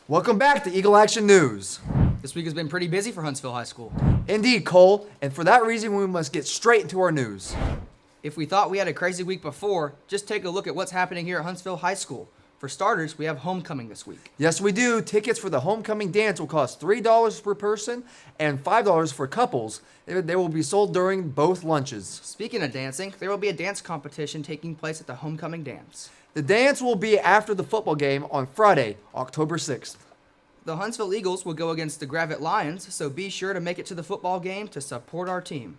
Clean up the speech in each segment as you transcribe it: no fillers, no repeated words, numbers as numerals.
Welcome back to Eagle Action News. This week has been pretty busy for Huntsville High School. Indeed, Cole, and for that reason we must get straight into our news. If we thought we had a crazy week before, just take a look at what's happening here at Huntsville High School. For starters, we have homecoming this week. Yes, we do. Tickets for the homecoming dance will cost $3 per person and $5 for couples. They will be sold during both lunches. Speaking of dancing, there will be a dance competition taking place at the homecoming dance. The dance will be after the football game on Friday, October 6th. The Huntsville Eagles will go against the Gravette Lions, so be sure to make it to the football game to support our team.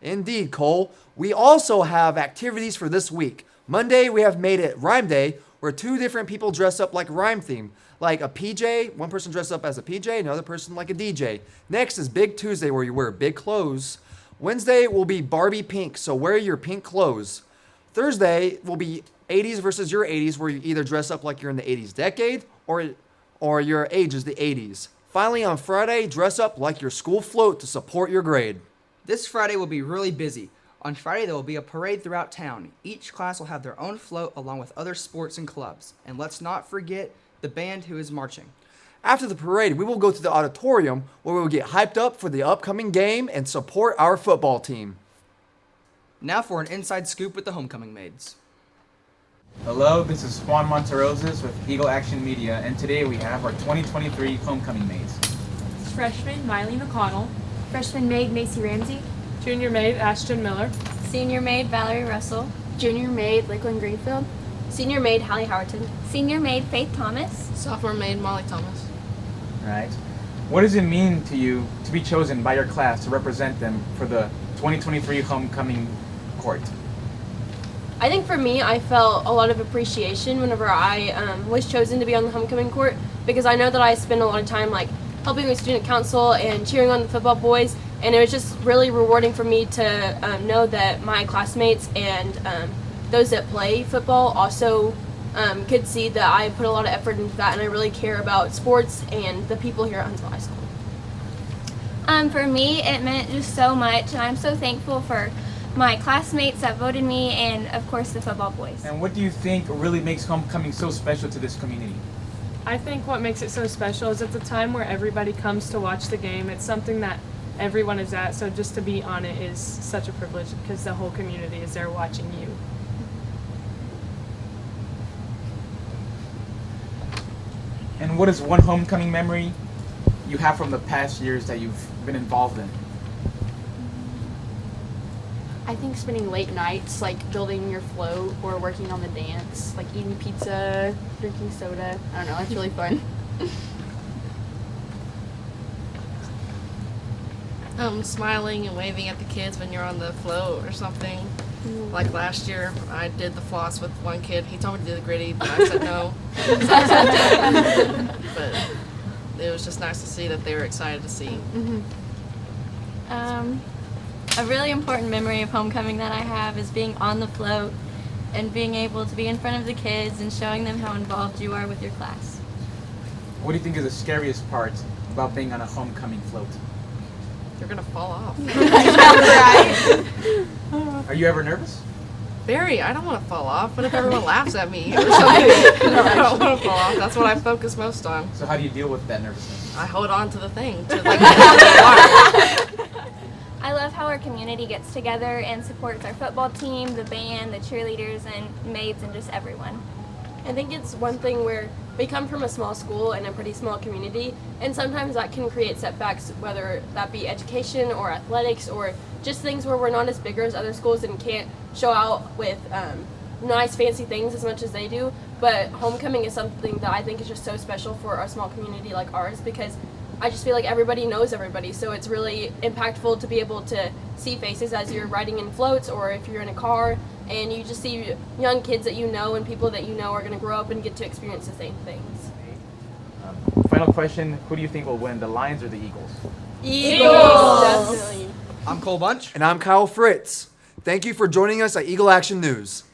Indeed, Cole. We also have activities for this week. Monday, we have made it Rhyme Day, where two different people dress up like rhyme theme. Like a PJ, one person dressed up as a PJ, another person like a DJ. Next is Big Tuesday, where you wear big clothes. Wednesday will be Barbie Pink, so wear your pink clothes. Thursday will be 80s versus your 80s, where you either dress up like you're in the 80s decade or your age is the 80s. Finally, on Friday, dress up like your school float to support your grade. This Friday will be really busy. On Friday, there will be a parade throughout town. Each class will have their own float along with other sports and clubs. And let's not forget the band who is marching. After the parade, we will go to the auditorium where we will get hyped up for the upcoming game and support our football team. Now for an inside scoop with the homecoming maids. Hello, this is Juan Monteroses with Eagle Action Media, and today we have our 2023 homecoming maids. Freshman Miley McConnell. Freshman maid Macy Ramsey. Junior maid Ashton Miller. Senior maid Valerie Russell. Junior maid Lakeland Greenfield. Senior maid Hallie Howerton. Senior maid Faith Thomas. Sophomore maid Molly Thomas. All right. What does it mean to you to be chosen by your class to represent them for the 2023 homecoming court? I think for me, I felt a lot of appreciation whenever I was chosen to be on the homecoming court, because I know that I spend a lot of time helping with student council and cheering on the football boys, and it was just really rewarding for me to know that my classmates and those that play football also could see that I put a lot of effort into that, and I really care about sports and the people here at Huntsville High School. For me, it meant just so much, and I'm so thankful for my classmates that voted me, and of course the football boys. And what do you think really makes homecoming so special to this community? I think what makes it so special is it's a time where everybody comes to watch the game. It's something that everyone is at, so just to be on it is such a privilege because the whole community is there watching you. And what is one homecoming memory you have from the past years that you've been involved in? I think spending late nights, building your float or working on the dance, eating pizza, drinking soda. I don't know, it's really fun. Smiling and waving at the kids when you're on the float or something. Like last year, I did the floss with one kid. He told me to do the gritty, but I said no. But it was just nice to see that they were excited to see. A really important memory of homecoming that I have is being on the float and being able to be in front of the kids and showing them how involved you are with your class. What do you think is the scariest part about being on a homecoming float? You're gonna fall off. Are you ever nervous? Very. I don't want to fall off. What if everyone laughs at me or something? I don't want to fall off. That's what I focus most on. So how do you deal with that nervousness? I hold on to the thing. I love how our community gets together and supports our football team, the band, the cheerleaders, and maids, and just everyone. I think it's one thing where we come from a small school and a pretty small community, and sometimes that can create setbacks, whether that be education or athletics or just things where we're not as big as other schools and can't show out with nice fancy things as much as they do. But homecoming is something that I think is just so special for a small community like ours, because I just feel like everybody knows everybody, so it's really impactful to be able to see faces as you're riding in floats or if you're in a car, and you just see young kids that you know and people that you know are going to grow up and get to experience the same things. Final question, who do you think will win, the Lions or the Eagles? Eagles! Definitely. I'm Cole Bunch. And I'm Kyle Fritts. Thank you for joining us at Eagle Action News.